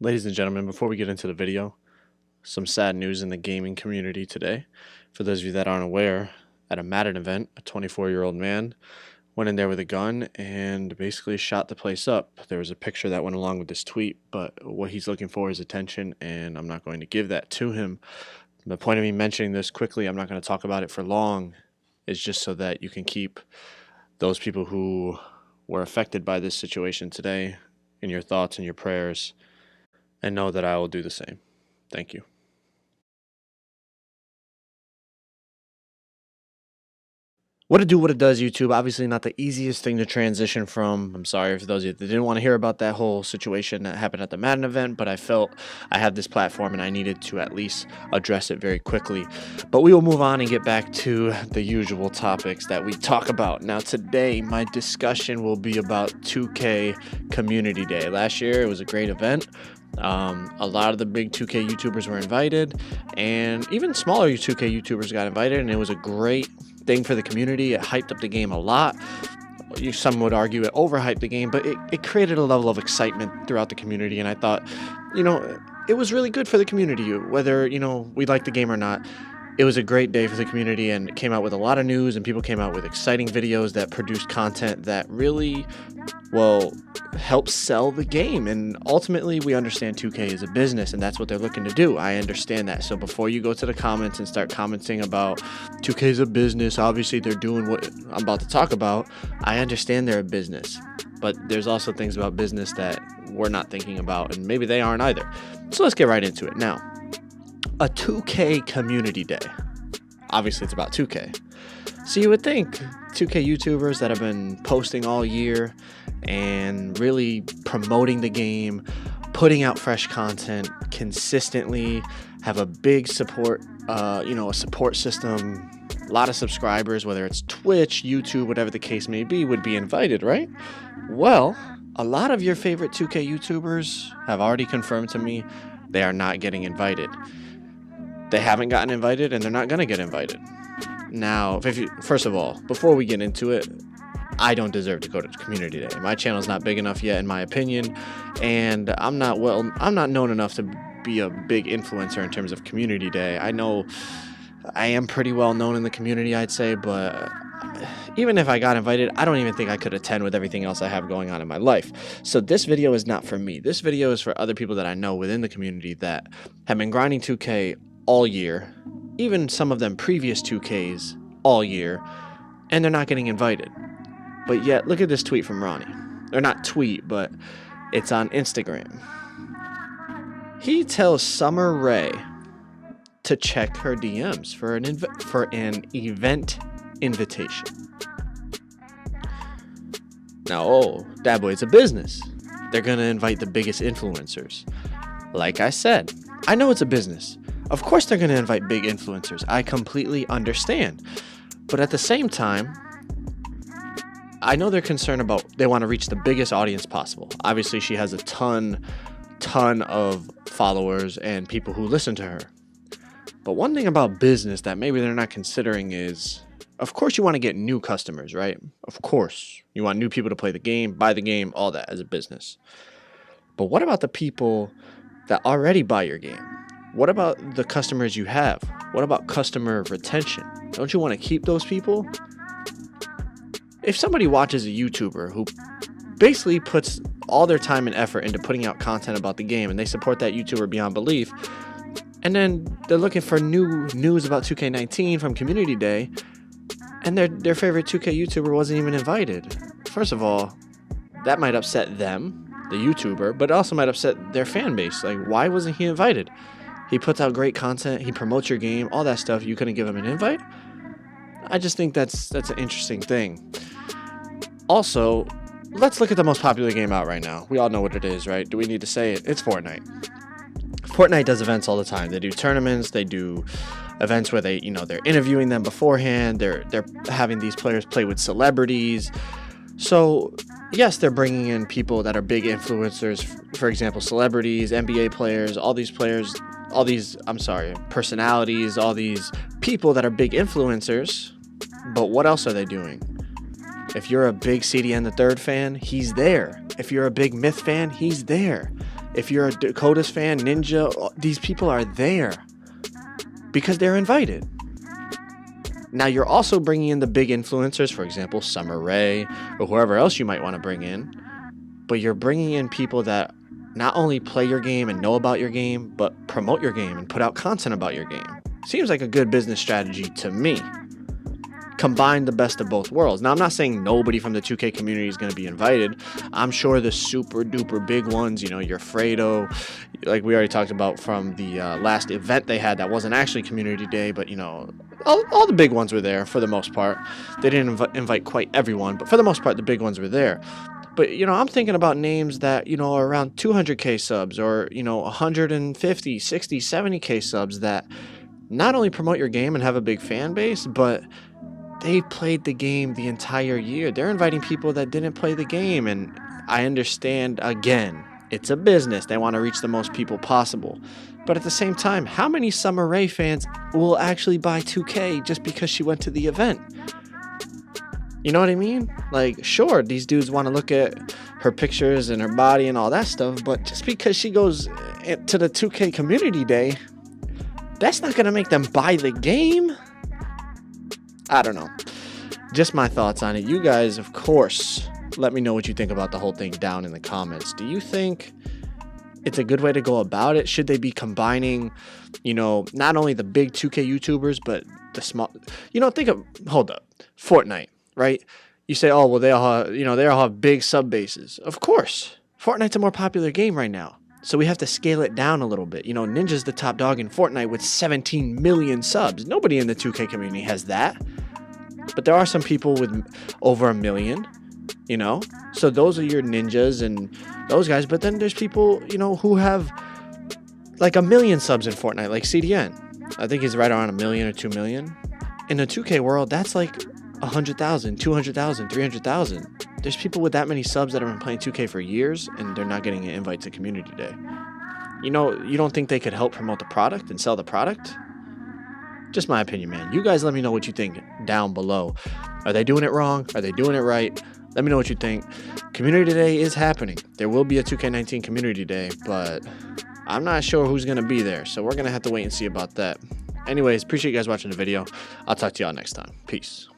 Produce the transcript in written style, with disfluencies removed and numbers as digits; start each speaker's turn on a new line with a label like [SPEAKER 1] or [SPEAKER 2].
[SPEAKER 1] Ladies and gentlemen, before we get into the video, some sad news in the gaming community today. For those of you that aren't aware, at a Madden event, a 24-year-old man went in there with a gun and basically shot the place up. There was a picture that went along with this tweet, but what he's looking for is attention, and I'm not going to give that to him. The point of me mentioning this quickly, I'm not going to talk about it for long, is just so that you can keep those people who were affected by this situation today in your thoughts and your prayers, and know that I will do the same. Thank you. What it do, what it does, YouTube. Obviously not the easiest thing to transition from. I'm sorry for those of you that didn't want to hear about that whole situation that happened at the Madden event, but I felt I had this platform and I needed to at least address it very quickly. But we will move on and get back to the usual topics that we talk about. Now today, my discussion will be about 2K Community Day. Last year, it was a great event. A lot of the big 2K YouTubers were invited, and even smaller 2K YouTubers got invited, and it was a great thing for the community. It hyped up the game a lot. Some would argue it overhyped the game, but it created a level of excitement throughout the community, and I thought, it was really good for the community, whether, we like the game or not. It was a great day for the community, and it came out with a lot of news, and people came out with exciting videos that produced content that really, help sell the game. And ultimately, we understand 2K is a business, and that's what they're looking to do. I understand that. So before you go to the comments and start commenting about 2K is a business, obviously they're doing what I'm about to talk about. I understand they're a business, but there's also things about business that we're not thinking about, and maybe they aren't either. So let's get right into it. Now, a 2K Community Day. Obviously, it's about 2K. So you would think 2K YouTubers that have been posting all year and really promoting the game, putting out fresh content consistently, have a big support, a support system, a lot of subscribers, whether it's Twitch, YouTube, whatever the case may be, would be invited, right? Well, a lot of your favorite 2K YouTubers have already confirmed to me they are not getting invited. They haven't gotten invited, and they're not going to get invited. Now, first of all, before we get into it, I don't deserve to go to Community Day. My channel's not big enough yet, in my opinion, and I'm not known enough to be a big influencer in terms of Community Day. I know I am pretty well known in the community, I'd say, but even if I got invited, I don't even think I could attend with everything else I have going on in my life. So this video is not for me. This video is for other people that I know within the community that have been grinding 2K all year, even some of them previous 2Ks all year, and they're not getting invited. But yet, look at this tweet from Ronnie. Or not tweet, but it's on Instagram. He tells Summer Rae to check her DMs for an event invitation. Now, that boy, it's a business. They're gonna invite the biggest influencers. Like I said, I know it's a business. Of course they're going to invite big influencers. I completely understand. But at the same time, I know they're concerned about, they want to reach the biggest audience possible. Obviously, she has a ton of followers and people who listen to her. But one thing about business that maybe they're not considering is, of course you want to get new customers, right? Of course. You want new people to play the game, buy the game, all that as a business. But what about the people that already buy your game? What about the customers you have? What about customer retention? Don't you want to keep those people? If somebody watches a YouTuber who basically puts all their time and effort into putting out content about the game, and they support that YouTuber beyond belief, and then they're looking for new news about 2K19 from Community Day, and their favorite 2K YouTuber wasn't even invited. First of all, that might upset them, the YouTuber, but it also might upset their fan base. Like, why wasn't he invited? He puts out great content, he promotes your game, all that stuff. You couldn't give him an invite? I just think that's an interesting thing. Also, let's look at the most popular game out right now. We all know what it is, right? Do we need to say it? It's Fortnite. Fortnite does events all the time. They do tournaments, they do events where they're interviewing them beforehand, they're having these players play with celebrities. So, yes, they're bringing in people that are big influencers, for example, celebrities, NBA players, personalities, all these people that are big influencers. But what else are they doing? If you're a big CDN the Third fan, he's there. If you're a big Myth fan, he's there. If you're a Dakota's fan, Ninja, these people are there because they're invited. Now, you're also bringing in the big influencers, for example, Summer Rae or whoever else you might want to bring in. But you're bringing in people that not only play your game and know about your game, but promote your game and put out content about your game. Seems like a good business strategy to me. Combine the best of both worlds. Now, I'm not saying nobody from the 2K community is going to be invited. I'm sure the super duper big ones, your Fredo, like we already talked about from the last event they had that wasn't actually Community Day, but all the big ones were there for the most part. They didn't invite quite everyone, but for the most part, the big ones were there. But, I'm thinking about names that, are around 200K subs or, 150, 60, 70K subs that not only promote your game and have a big fan base, but they played the game the entire year. They're inviting people that didn't play the game. And I understand, again, it's a business. They want to reach the most people possible. But at the same time, how many Summer Rae fans will actually buy 2K just because she went to the event? You know what I mean? Like, sure, these dudes want to look at her pictures and her body and all that stuff, but just because she goes to the 2K Community Day, that's not going to make them buy the game. I don't know. Just my thoughts on it. You guys, of course, let me know what you think about the whole thing down in the comments. Do you think it's a good way to go about it? Should they be combining, not only the big 2K YouTubers, but the small, hold up, Fortnite, right? You say, oh, well, they all have big sub bases. Of course. Fortnite's a more popular game right now. So we have to scale it down a little bit. Ninja's the top dog in Fortnite with 17 million subs. Nobody in the 2K community has that. But there are some people with over 1 million, So those are your Ninjas and those guys. But then there's people, who have like 1 million subs in Fortnite, like CDN. I think he's right around 1 million or 2 million. In the 2K world, that's like 100,000, 200,000, 300,000. There's people with that many subs that have been playing 2K for years, and they're not getting an invite to Community Day. You don't think they could help promote the product and sell the product? Just my opinion, man. You guys let me know what you think down below. Are they doing it wrong? Are they doing it right? Let me know what you think. Community Day is happening. There will be a 2K19 Community Day, but I'm not sure who's going to be there, so we're going to have to wait and see about that. Anyways, appreciate you guys watching the video. I'll talk to y'all next time. Peace.